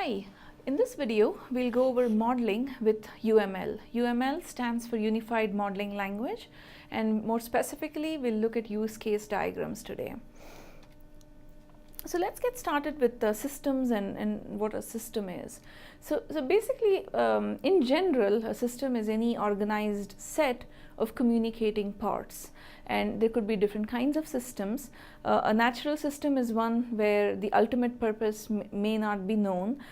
Hi, in this video we'll go over modeling with UML. UML stands for Unified Modeling Language, and more specifically we'll look at use case diagrams today. So let's get started with the systems and what a system is. So basically, in general, a system is any organized set of communicating parts, and there could be different kinds of systems. A natural system is one where the ultimate purpose may not be known.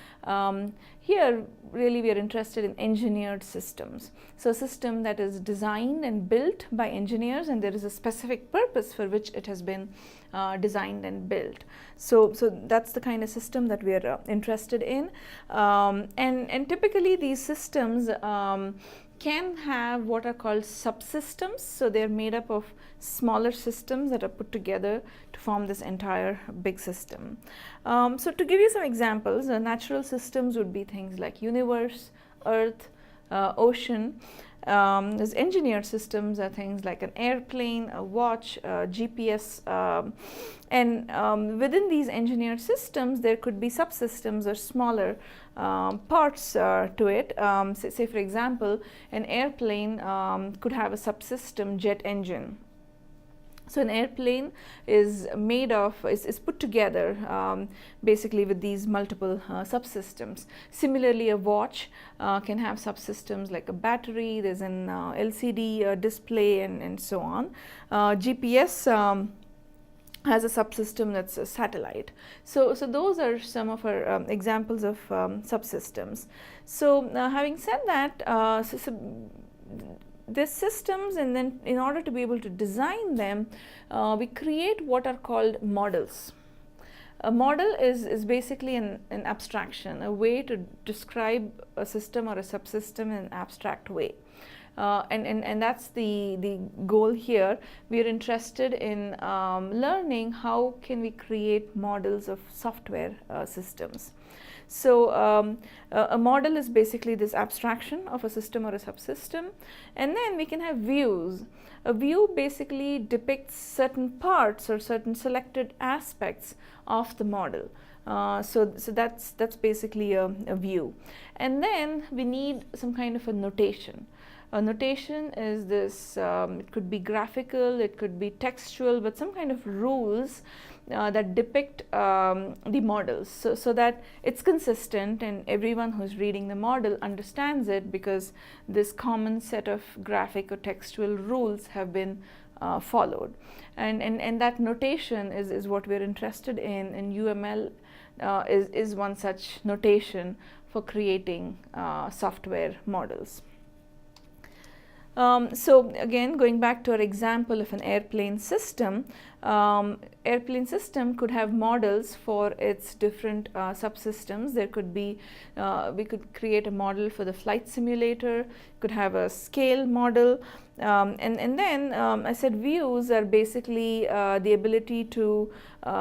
Here really we are interested in engineered systems. So a system that is designed and built by engineers, and there is a specific purpose for which it has been designed and built. So that's the kind of system that we are interested in, and typically these systems can have what are called subsystems. So they're made up of smaller systems that are put together to form this entire big system. So to give you some examples, natural systems would be things like universe, earth, ocean. As engineered systems are things like an airplane, a watch, GPS, and within these engineered systems there could be subsystems or smaller parts to it. Say for example, an airplane could have a subsystem jet engine. So an airplane is made of, is put together basically with these multiple subsystems. Similarly, a watch can have subsystems like a battery, there's an LCD display, and so on. GPS has a subsystem that's a satellite. So those are some of our examples of subsystems. So having said that, there's systems, and then in order to be able to design them, we create what are called models. A model is basically an abstraction, a way to describe a system or a subsystem in an abstract way. And that's the goal here. We are interested in learning how can we create models of software systems. So a model is basically this abstraction of a system or a subsystem, and then we can have views. A view basically depicts certain parts or certain selected aspects of the model. So that's basically a view. And then we need some kind of a notation. A notation is this, it could be graphical, it could be textual, but some kind of rules that depict the models, so that it's consistent and everyone who's reading the model understands it, because this common set of graphic or textual rules have been followed. And that notation is what we're interested in, and UML is one such notation for creating software models. So again, going back to our example of an airplane system, airplane system could have models for its different subsystems. There could be, we could create a model for the flight simulator, could have a scale model, and then I said views are basically the ability to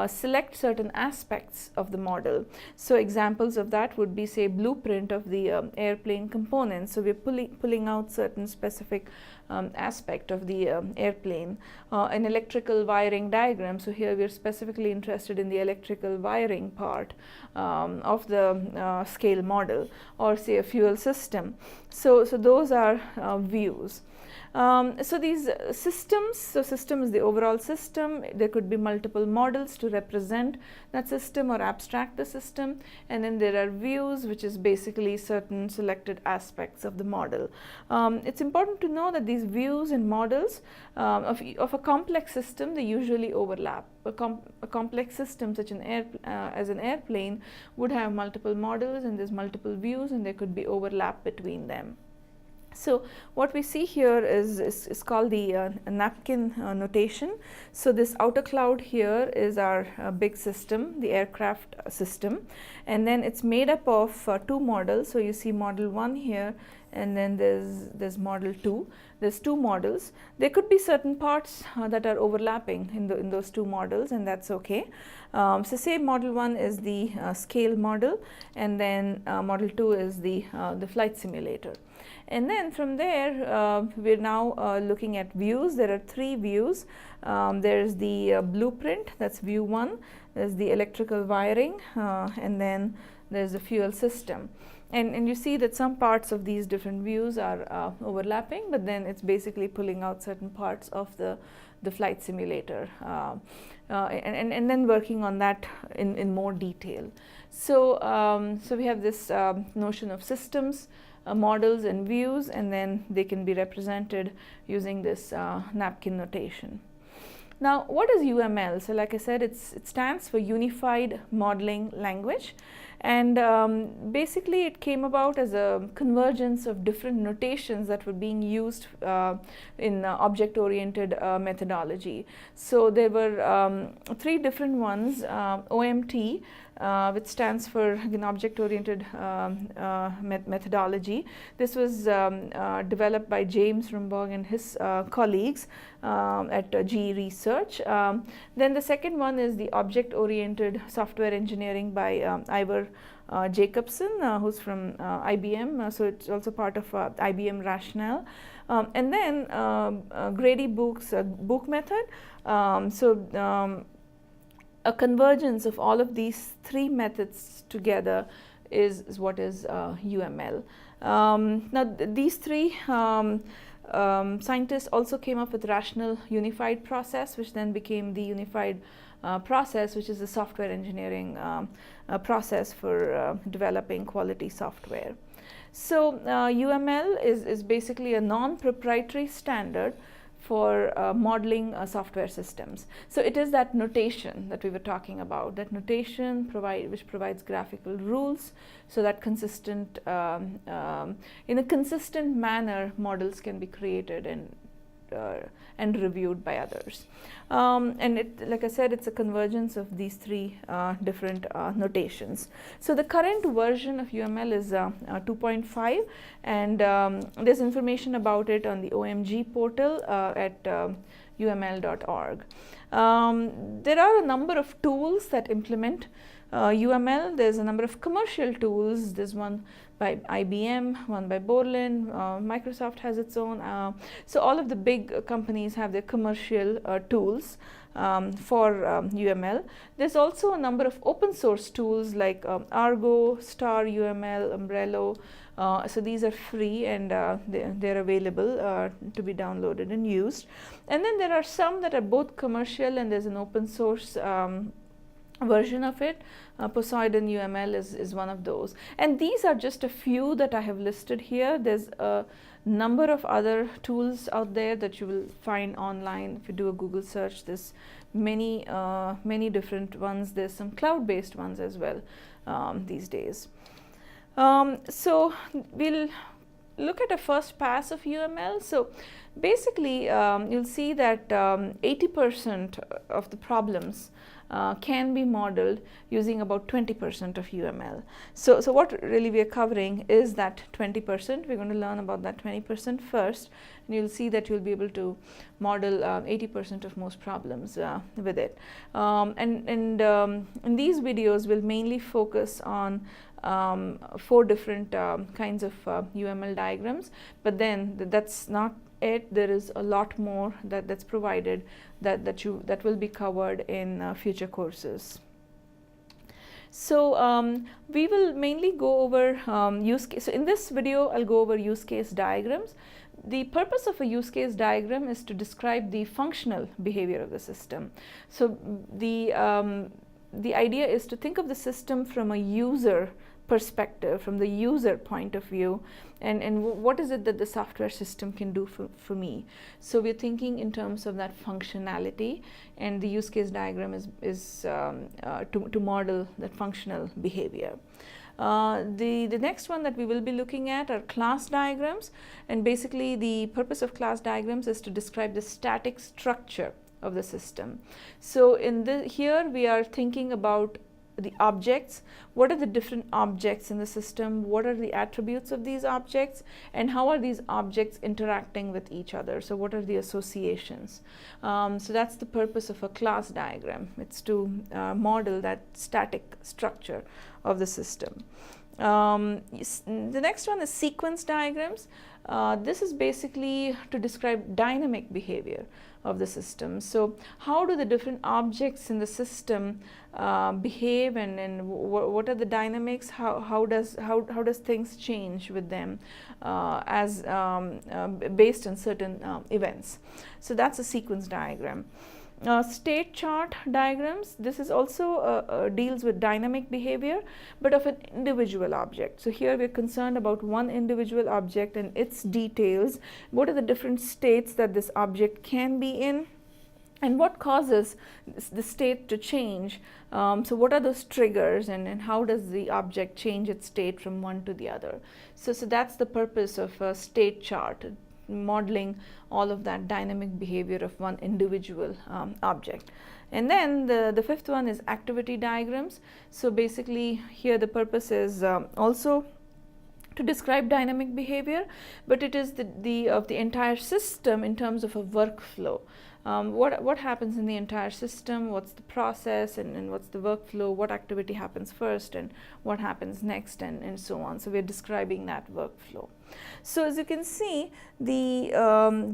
select certain aspects of the model. So examples of that would be, say, blueprint of the airplane components. So we're pulling out certain specific aspect of the airplane. An electrical wiring diagram. So here we're specifically interested in the electrical wiring part of the scale model, or say a fuel system. So those are views. So these systems, so system is the overall system. There could be multiple models to represent that system or abstract the system, and then there are views, which is basically certain selected aspects of the model. It's important to know that these views and models of a complex system, they usually overlap. A complex system such as an airplane would have multiple models, and there's multiple views, and there could be overlap between them. So what we see here is called the napkin notation. So this outer cloud here is our big system, the aircraft system, and then it's made up of two models. So you see model 1 here, and then there's model 2. There's two models. There could be certain parts that are overlapping in those two models, and that's okay. So say model 1 is the scale model, and then model 2 is the flight simulator. And then from there, we're now looking at views. There are three views. There's the blueprint, that's view 1. There's the electrical wiring, and then there's the fuel system. And you see that some parts of these different views are overlapping, but then it's basically pulling out certain parts of the flight simulator and then working on that in more detail. So, so we have this notion of systems, models and views, and then they can be represented using this napkin notation. Now, what is UML? So like I said, it stands for Unified Modeling Language, and basically it came about as a convergence of different notations that were being used in object-oriented methodology. So there were 3 different ones, OMT, which stands for object-oriented methodology. This was developed by James Rumbaugh and his colleagues at GE Research. Then the second one is the object-oriented software engineering by Ivor Jacobson, who's from IBM, so it's also part of IBM Rationale. And then Grady Book's book method. A convergence of all of these 3 methods together is what is UML. Now these 3 scientists also came up with rational unified process, which then became the unified process, which is the software engineering process for developing quality software. So UML is basically a non-proprietary standard for modeling software systems. So it is that notation that we were talking about, that notation which provides graphical rules so that consistent, in a consistent manner, models can be created and reviewed by others. And it, like I said, it's a convergence of these 3 different notations. So the current version of UML is 2.5, and there's information about it on the OMG portal at uml.org. There are a number of tools that implement UML. There's a number of commercial tools. There's one by IBM, one by Borland, Microsoft has its own. So all of the big companies have their commercial tools for UML. There's also a number of open source tools like Argo, Star UML, Umbrello. So these are free and they're available to be downloaded and used. And then there are some that are both commercial and there's an open source version of it. Poseidon UML is one of those. And these are just a few that I have listed here. There's a number of other tools out there that you will find online. If you do a Google search, there's many different ones. There's some cloud-based ones as well these days. So we'll look at a first pass of UML. So basically, you'll see that 80% of the problems can be modeled using about 20% of UML. So what really we are covering is that 20%. We're going to learn about that 20% first, and you'll see that you'll be able to model 80% of most problems with it. And in these videos, we'll mainly focus on 4 different kinds of UML diagrams, but then that's not it. There is a lot more that's provided that will be covered in future courses. So we will mainly go over use case. So in this video, I'll go over use case diagrams. The purpose of a use case diagram is to describe the functional behavior of the system. So the idea is to think of the system from a user perspective, from the user point of view, and what is it that the software system can do for me. So we're thinking in terms of that functionality, and the use case diagram is to model that functional behavior. The next one that we will be looking at are class diagrams, and basically the purpose of class diagrams is to describe the static structure of the system. So here we are thinking about the objects. What are the different objects in the system? What are the attributes of these objects? And how are these objects interacting with each other? So what are the associations? So that's the purpose of a class diagram. It's to model that static structure of the system. The next one is sequence diagrams. This is basically to describe dynamic behavior of the system. So how do the different objects in the system behave, and what are the dynamics, how does things change with them as based on certain events. So that's a sequence diagram. State chart diagrams, this is also deals with dynamic behavior but of an individual object. So here we are concerned about one individual object and its details. What are the different states that this object can be in, and what causes the state to change? So what are those triggers, and how does the object change its state from one to the other? So that's the purpose of a state chart, modeling all of that dynamic behavior of one individual object. And then the fifth one is activity diagrams. So basically here the purpose is also to describe dynamic behavior, but it is of the entire system in terms of a workflow. What happens in the entire system, what's the process, and what's the workflow, what activity happens first and what happens next, and so on. So we're describing that workflow. So as you can see, the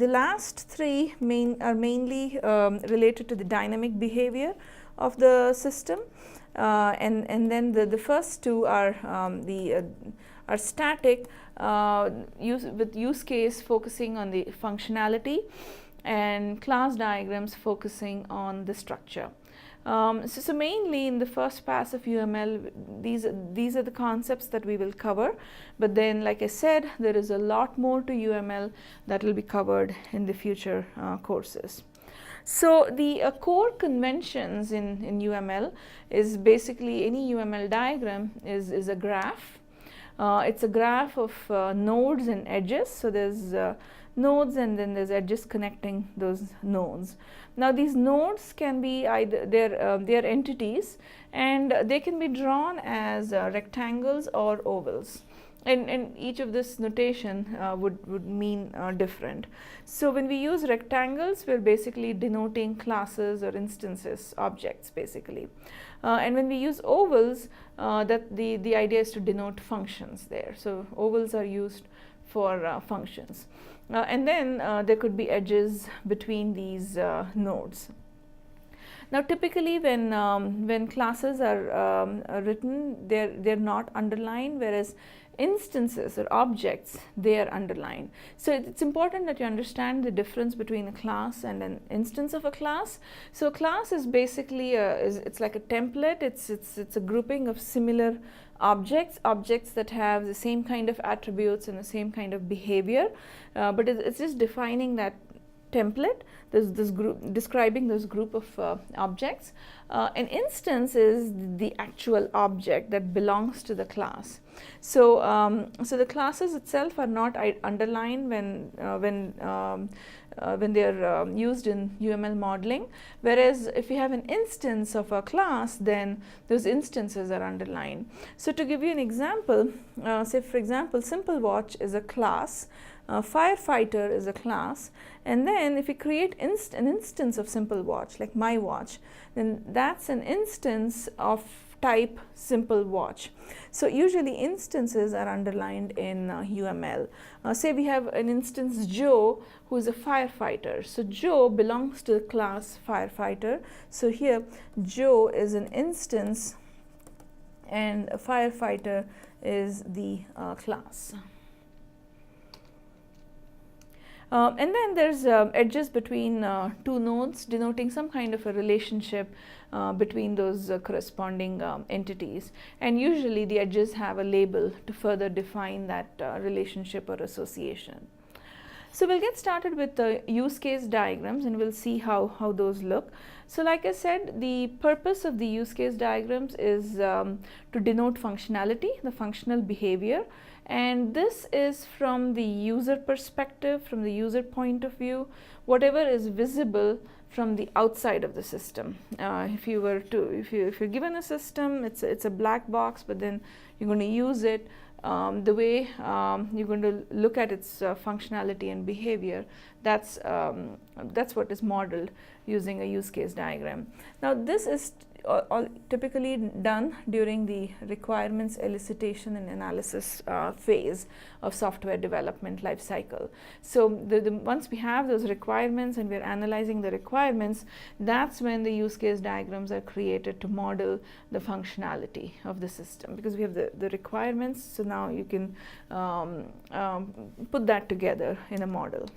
last three are mainly related to the dynamic behavior of the system, and then the first two are are static, with use case focusing on the functionality, and class diagrams focusing on the structure. So mainly in the first pass of UML, these are the concepts that we will cover, but then like I said, there is a lot more to UML that will be covered in the future courses. So the core conventions in UML is basically any UML diagram is a graph. It's a graph of nodes and edges. So there's nodes and then there's edges connecting those nodes. Now these nodes can be either they're entities, and they can be drawn as rectangles or ovals. And each of this notation would mean different. So when we use rectangles, we're basically denoting classes or instances, objects basically. And when we use ovals, that the idea is to denote functions there. So ovals are used for functions. And then there could be edges between these nodes. Now typically when classes are written, they're not underlined, whereas instances or objects, they are underlined. So it's important that you understand the difference between a class and an instance of a class. So a class is basically it's like a template. It's a grouping of similar objects that have the same kind of attributes and the same kind of behavior, but it's just defining that template, this group, describing this group of objects. An instance is the actual object that belongs to the class. So so the classes itself are not underlined when they're used in UML modeling, whereas if you have an instance of a class, then those instances are underlined. So to give you an example, say for example, Simple Watch is a class, Firefighter is a class, and then if you create an instance of Simple Watch, like My Watch, then that's an instance of type Simple Watch. So usually instances are underlined in UML. Say we have an instance Joe, who is a firefighter. So Joe belongs to the class Firefighter. So here Joe is an instance and a firefighter is the class. And then there's edges between two nodes, denoting some kind of a relationship between those corresponding entities. And usually the edges have a label to further define that relationship or association. So we'll get started with the use case diagrams, and we'll see how those look. So like I said, the purpose of the use case diagrams is to denote functionality, the functional behavior. And this is from the user perspective, from the user point of view, whatever is visible from the outside of the system. If you're given a system, it's a black box, but then you're going to use it. The way you're going to look at its functionality and behavior, that's what is modeled using a use case diagram. Now this is typically done during the requirements elicitation and analysis phase of software development life cycle. So once we have those requirements and we're analyzing the requirements, that's when the use case diagrams are created to model the functionality of the system, because we have the requirements, so now you can put that together in a model.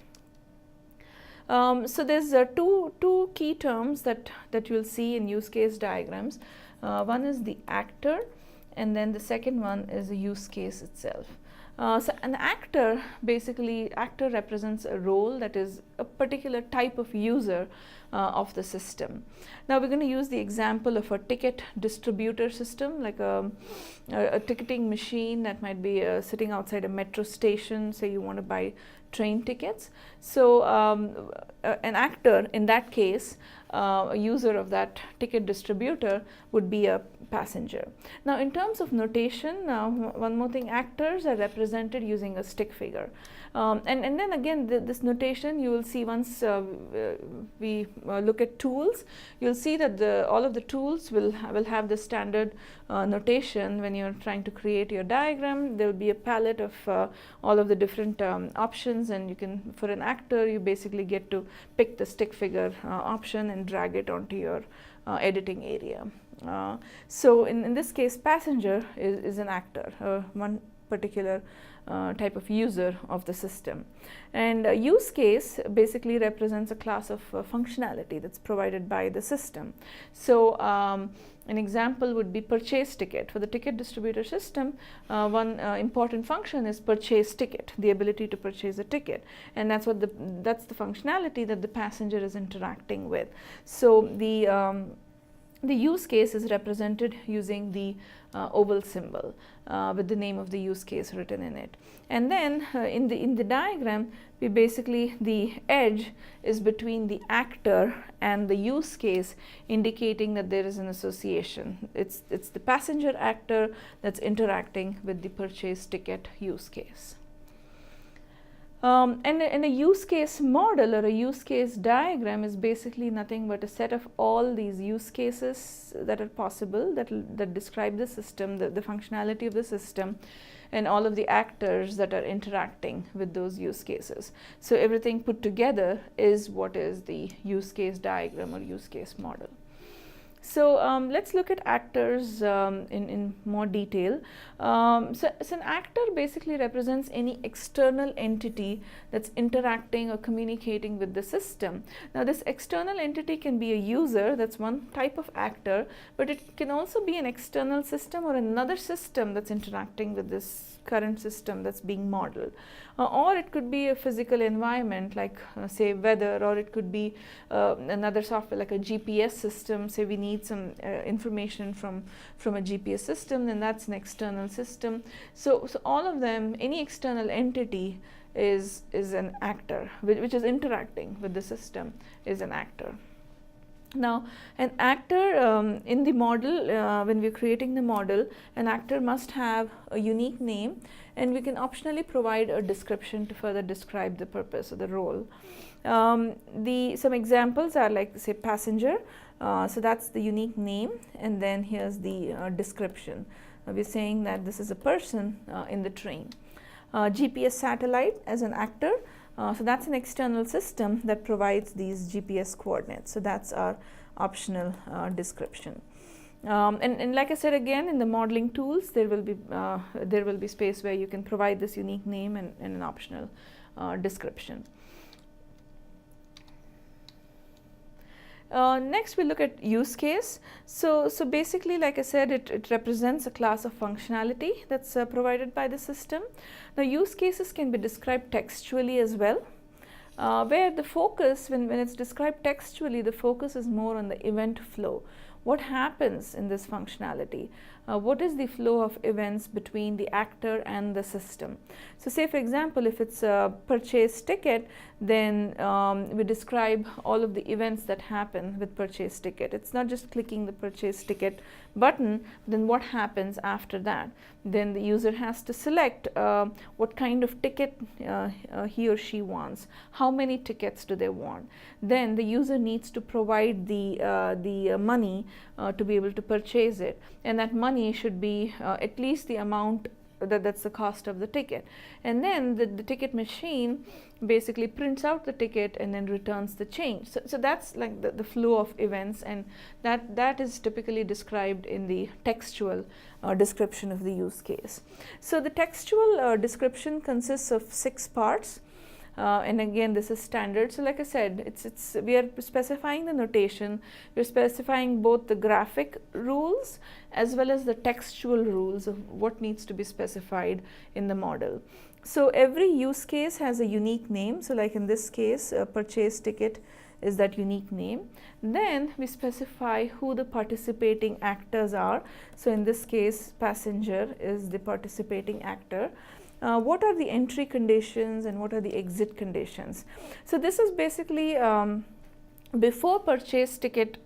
So there's two key terms that you'll see in use case diagrams. One is the actor, and then the second one is the use case itself. So an actor, basically, actor represents a role that is a particular type of user of the system. Now we're going to use the example of a ticket distributor system, like a ticketing machine that might be sitting outside a metro station. Say you want to buy train tickets. So an actor in that case, a user of that ticket distributor, would be a passenger. Now in terms of notation, one more thing, actors are represented using a stick figure. And then again, this notation you will see once we look at tools, you'll see that all of the tools will have the standard notation. When you're trying to create your diagram, there will be a palette of all of the different options, and you can, for an actor, you basically get to pick the stick figure option and drag it onto your editing area. So in this case, passenger is an actor, one particular type of user of the system. And use case basically represents a class of functionality that's provided by the system. So an example would be purchase ticket. For the ticket distributor system, one important function is purchase ticket, the ability to purchase a ticket, and that's the functionality that the passenger is interacting with. So the use case is represented using the oval symbol with the name of the use case written in it. And then in the diagram, we basically, the edge is between the actor and the use case, indicating that there is an association. It's the passenger actor that's interacting with the purchase ticket use case. And a use case model or a use case diagram is basically nothing but a set of all these use cases that are possible, that describe the system, the functionality of the system, and all of the actors that are interacting with those use cases. So everything put together is what is the use case diagram or use case model. So let's look at actors in more detail. So an actor basically represents any external entity that's interacting or communicating with the system. Now this external entity can be a user, that's one type of actor, but it can also be an external system or another system that's interacting with this current system that's being modeled. Or it could be a physical environment like say weather, or it could be another software like a GPS system. Say we need some information from a GPS system, then that's an external system. So all of them, any external entity is an actor, which is interacting with the system, is an actor. Now an actor in the model, when we're creating the model, an actor must have a unique name, and we can optionally provide a description to further describe the purpose of the role. Some examples are like, say, passenger, so that's the unique name, and then here's the description. We're saying that this is a person in the train. GPS satellite as an actor, so that's an external system that provides these GPS coordinates. So that's our optional description. And like I said, again, in the modeling tools, there will be space where you can provide this unique name and an optional description. Next we look at use case. So basically, like I said, it represents a class of functionality that's provided by the system. Now use cases can be described textually as well, where the focus, when it's described textually, the focus is more on the event flow. What happens in this functionality? what is the flow of events between the actor and the system. So say for example, if it's a purchase ticket, then we describe all of the events that happen with purchase ticket. It's not just clicking the purchase ticket button, then what happens after that. Then the user has to select what kind of ticket he or she wants, how many tickets do they want. Then the user needs to provide the money to be able to purchase it, and that money should be at least the amount that's the cost of the ticket. And then the ticket machine basically prints out the ticket and then returns the change. So that's like the flow of events, and that is typically described in the textual description of the use case. So the textual description consists of 6 parts. And again, this is standard. So like I said, we are specifying the notation, we're specifying both the graphic rules as well as the textual rules of what needs to be specified in the model. So every use case has a unique name. So like in this case, purchase ticket is that unique name. Then we specify who the participating actors are. So in this case, passenger is the participating actor. What are the entry conditions and what are the exit conditions? So this is basically before purchase ticket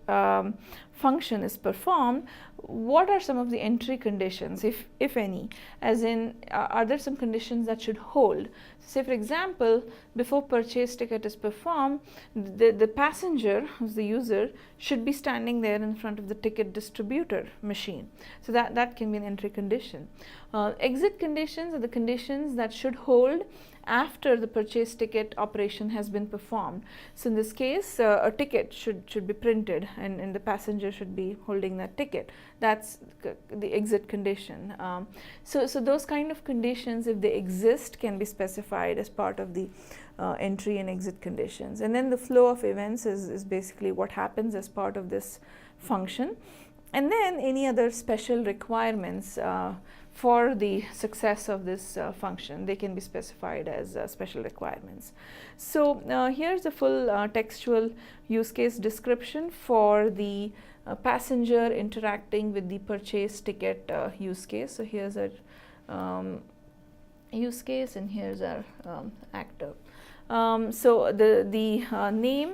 function is performed, what are some of the entry conditions, if any, as in are there some conditions that should hold. Say for example, before purchase ticket is performed, the passenger, who's the user, should be standing there in front of the ticket distributor machine. So that can be an entry condition. Exit conditions are the conditions that should hold after the purchase ticket operation has been performed. So in this case, a ticket should be printed, and the passenger should be holding that ticket. That's the exit condition. So those kind of conditions, if they exist, can be specified as part of the entry and exit conditions. And then the flow of events is basically what happens as part of this function. And then any other special requirements for the success of this function, they can be specified as special requirements. So here's the full textual use case description for the passenger interacting with the purchase ticket use case. So here's our use case, and here's our actor. So the name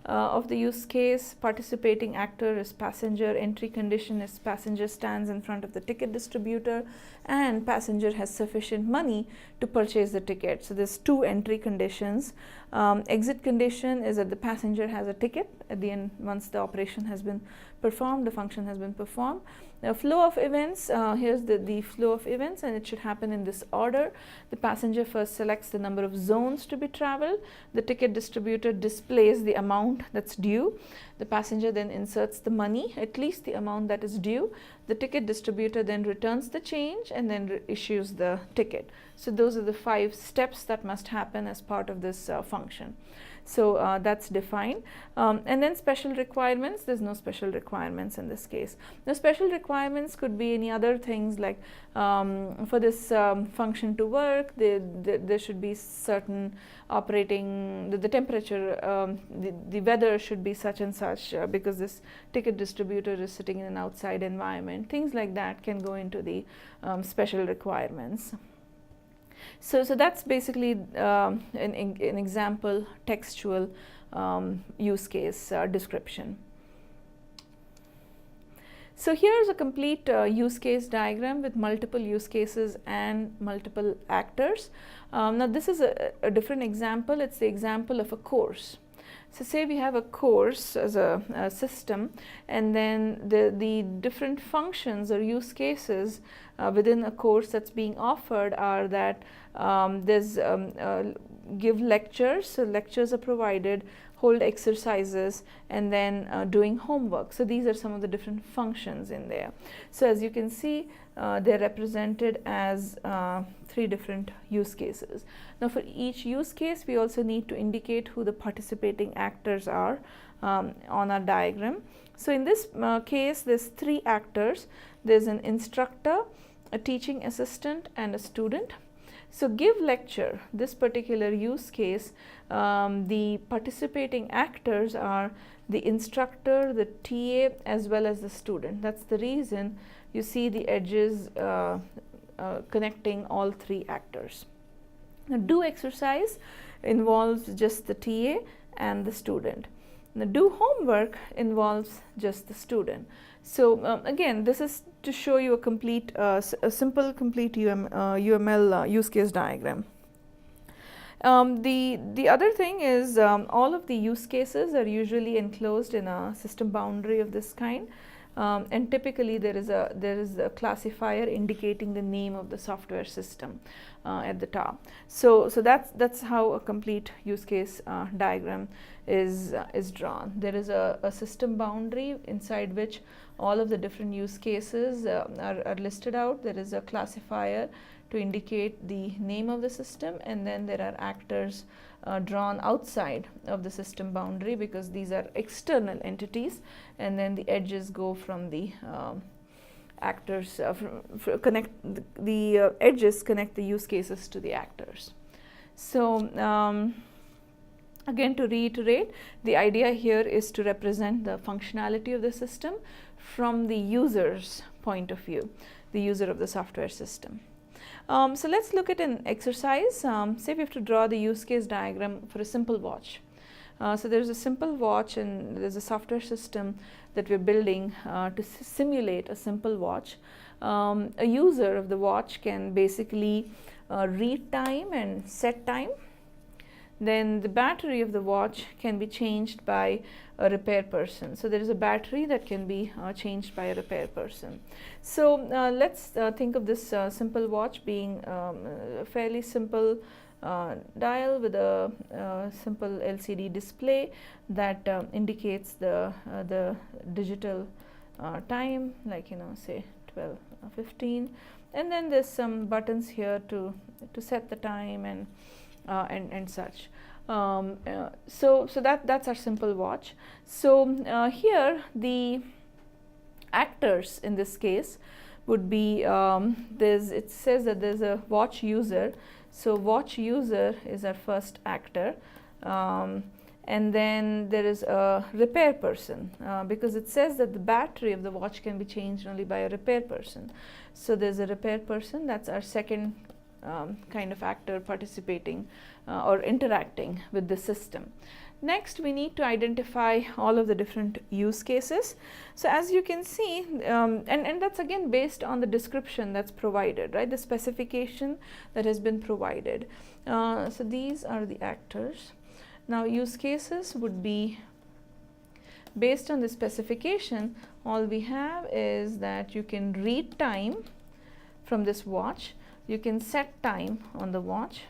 of the use case, participating actor is passenger, entry condition is passenger stands in front of the ticket distributor, and passenger has sufficient money to purchase the ticket. So there's 2 entry conditions. Exit condition is that the passenger has a ticket at the end. Once the operation has been performed, the function has been performed. Now, flow of events, here's the flow of events, and it should happen in this order. The passenger first selects the number of zones to be traveled. The ticket distributor displays the amount that's due. The passenger then inserts the money, at least the amount that is due. The ticket distributor then returns the change and then issues the ticket. So those are the 5 steps that must happen as part of this function. So that's defined. And then special requirements, there's no special requirements in this case. The special requirements could be any other things like for this function to work, there should be certain operating, the temperature, the weather should be such and such because this ticket distributor is sitting in an outside environment. Things like that can go into the special requirements. So that's basically an example textual use case description. So here's a complete use case diagram with multiple use cases and multiple actors. Now this is a different example. It's the example of a course. So say we have a course as a system, and then the different functions or use cases within a course that's being offered are that there's give lectures, so lectures are provided, hold exercises, and then doing homework. So these are some of the different functions in there. So as you can see, they're represented as 3 different use cases. Now for each use case, we also need to indicate who the participating actors are on our diagram. So in this case, there's 3 actors. There's an instructor, a teaching assistant, and a student. So give lecture, this particular use case, the participating actors are the instructor, the TA, as well as the student. That's the reason you see the edges connecting all three actors. Now do exercise involves just the TA and the student. Now do homework involves just the student. So again, this is to show you a complete, a simple complete UML use case diagram. The other thing is all of the use cases are usually enclosed in a system boundary of this kind. And typically there is a classifier indicating the name of the software system at the top. So that's how a complete use case diagram is drawn. There is a system boundary inside which all of the different use cases are listed out. There is a classifier to indicate the name of the system, and then there are actors drawn outside of the system boundary because these are external entities, and then the edges go from the actors, the edges connect the use cases to the actors. So again, to reiterate, the idea here is to represent the functionality of the system from the user's point of view, the user of the software system. So let's look at an exercise. Say we have to draw the use case diagram for a simple watch. So there's a simple watch, and there's a software system that we're building to simulate a simple watch. A user of the watch can basically read time and set time. Then the battery of the watch can be changed by a repair person. So there is a battery that can be changed by a repair person. So let's think of this simple watch being a fairly simple dial with a simple LCD display that indicates the digital time, like say 12:15, and then there's some buttons here to set the time and such. So that's our simple watch. So here the actors in this case would be it says that there's a watch user. So watch user is our first actor, and then there is a repair person because it says that the battery of the watch can be changed only by a repair person. So there's a repair person, that's our second kind of actor participating or interacting with the system. Next, we need to identify all of the different use cases. So as you can see, and that's again based on the description that's provided, right? The specification that has been provided. So these are the actors. Now use cases would be based on the specification. All we have is that you can read time from this watch, you can set time on the watch,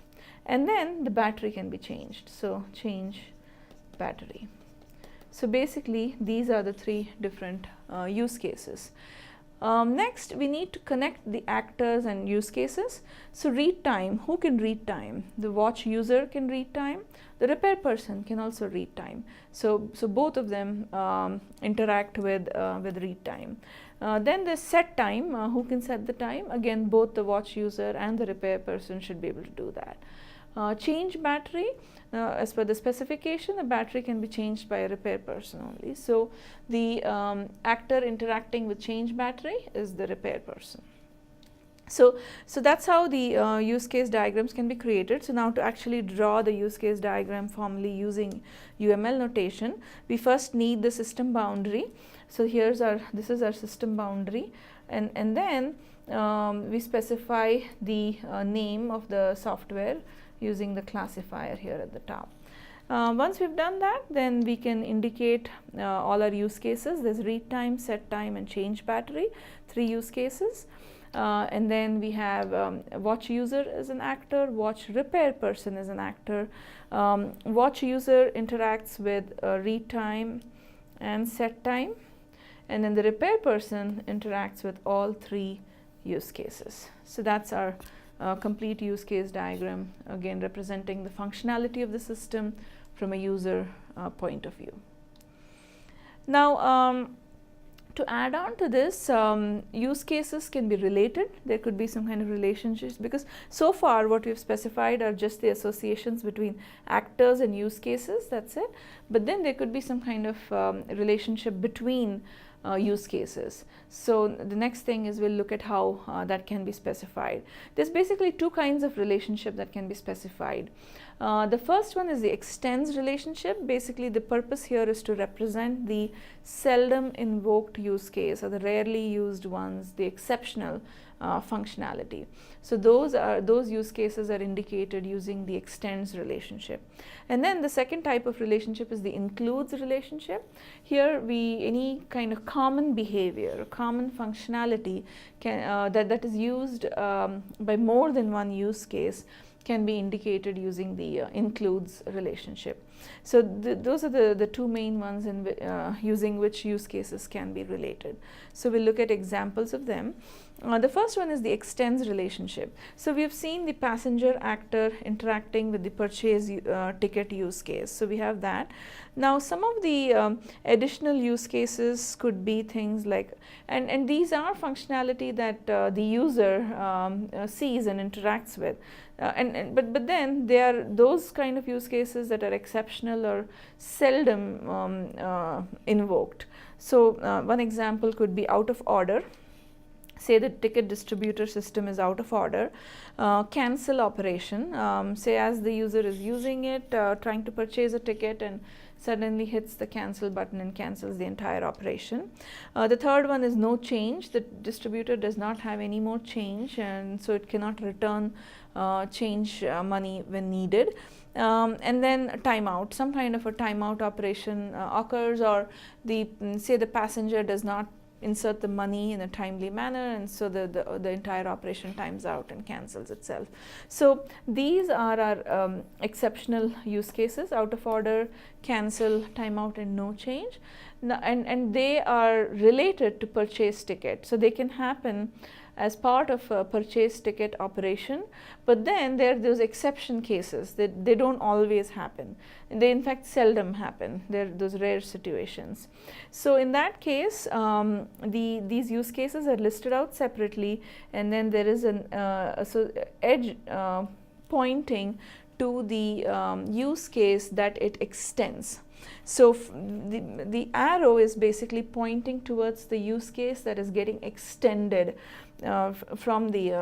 and then the battery can be changed. So change battery. So basically these are the three different use cases. Next, we need to connect the actors and use cases. So read time, who can read time? The watch user can read time, the repair person can also read time. So both of them interact with read time. Then the set time, who can set the time? Again, both the watch user and the repair person should be able to do that. Change battery, as per the specification, the battery can be changed by a repair person only. So the actor interacting with change battery is the repair person. So that's how the use case diagrams can be created. So now to actually draw the use case diagram formally using UML notation, we first need the system boundary. So this is our system boundary, and then we specify the name of the software using the classifier here at the top. Once we've done that, then we can indicate all our use cases. There's read time, set time, and change battery, 3 use cases. And then we have watch user as an actor, watch repair person as an actor. Watch user interacts with read time and set time, and then the repair person interacts with all 3 use cases. So that's our complete use case diagram, again representing the functionality of the system from a user point of view. Now To add on to this, use cases can be related. There could be some kind of relationships, because so far what we've specified are just the associations between actors and use cases, that's it. But then there could be some kind of relationship between use cases. So the next thing is we'll look at how that can be specified. There's basically two kinds of relationship that can be specified. The first one is the extends relationship. Basically the purpose here is to represent the seldom invoked use case, or the rarely used ones, the exceptional functionality. So those use cases are indicated using the extends relationship. And then the second type of relationship is the includes relationship. Here any kind of common behavior, common functionality that is used by more than one use case can be indicated using the includes relationship. So those are the two main ones using which use cases can be related. So we'll look at examples of them. The first one is the extends relationship. So we have seen the passenger actor interacting with the purchase ticket use case. So we have that. Now some of the additional use cases could be things like, and these are functionality that the user sees and interacts with. But then there are those kind of use cases that are exceptional or seldom invoked. So one example could be out of order. Say the ticket distributor system is out of order. Cancel operation, say as the user is using it, trying to purchase a ticket, and suddenly hits the cancel button and cancels the entire operation. The third one is no change. The distributor does not have any more change, and so it cannot return change money when needed. And then timeout, some kind of a timeout operation occurs, or say the passenger does not insert the money in a timely manner, and so the entire operation times out and cancels itself. So these are our exceptional use cases: out of order, cancel, timeout, and no change. And they are related to purchase ticket, so they can happen as part of a purchase ticket operation, but then there are those exception cases that they don't always happen. They in fact seldom happen. They're those rare situations. So in that case, these use cases are listed out separately, and then there is an edge pointing to the use case that it extends. So the arrow is basically pointing towards the use case that is getting extended from the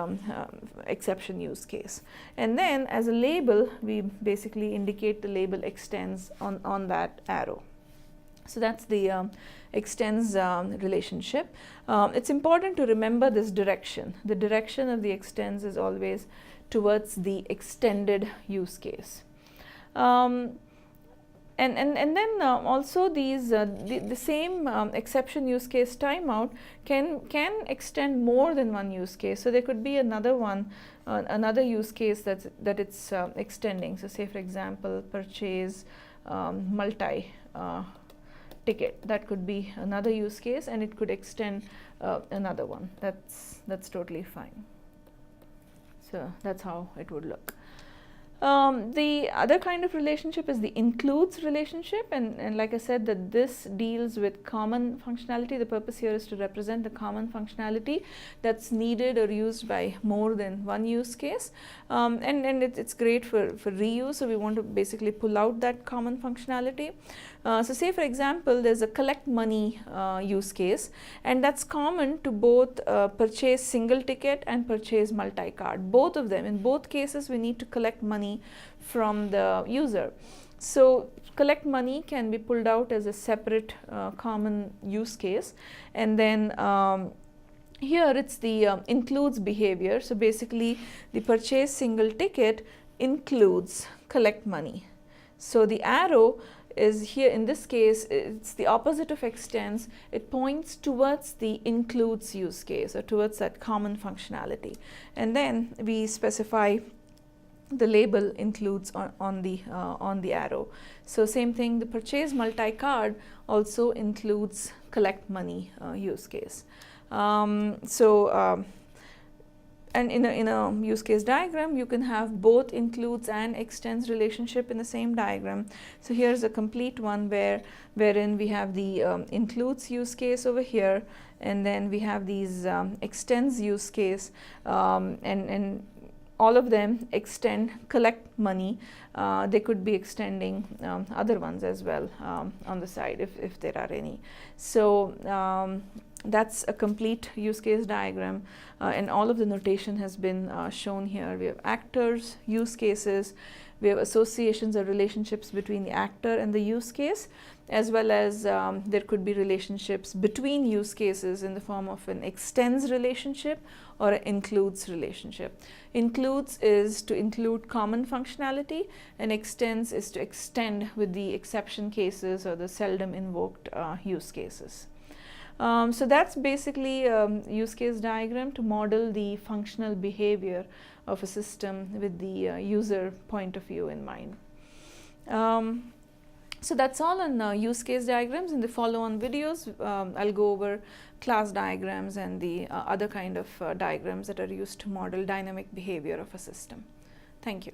exception use case. And then as a label, we basically indicate the label extends on that arrow. So that's the extends relationship. It's important to remember this direction. The direction of the extends is always towards the extended use case. And then also these the same exception use case timeout can extend more than one use case. So there could be another one, another use case that it's extending. So say for example, purchase multi ticket, that could be another use case, and it could extend another one. That's totally fine. So that's how it would look. The other kind of relationship is the includes relationship, and like I said, that this deals with common functionality. The purpose here is to represent the common functionality that's needed or used by more than one use case, and it's great for reuse. So we want to basically pull out that common functionality. So say for example, there's a collect money use case, and that's common to both purchase single ticket and purchase multi-card. Both of them, in both cases, we need to collect money from the user. So collect money can be pulled out as a separate common use case, and then here it's the includes behavior. So basically the purchase single ticket includes collect money. So the arrow is here, in this case it's the opposite of extends. It points towards the includes use case, or towards that common functionality, and then we specify the label includes on the arrow. So same thing, the purchase multi-card also includes collect money use case. And in a use case diagram, you can have both includes and extends relationship in the same diagram. So here's a complete one wherein we have the includes use case over here, and then we have these extends use case, and all of them extend collect money. They could be extending other ones as well on the side if there are any. So that's a complete use case diagram, and all of the notation has been shown here. We have actors, use cases, we have associations or relationships between the actor and the use case, as well as there could be relationships between use cases in the form of an extends relationship or an includes relationship. Includes is to include common functionality, and extends is to extend with the exception cases or the seldom invoked use cases. So that's basically use case diagram to model the functional behavior of a system with the user point of view in mind. So that's all on use case diagrams. In the follow-on videos, I'll go over class diagrams and the other kind of diagrams that are used to model dynamic behavior of a system. Thank you.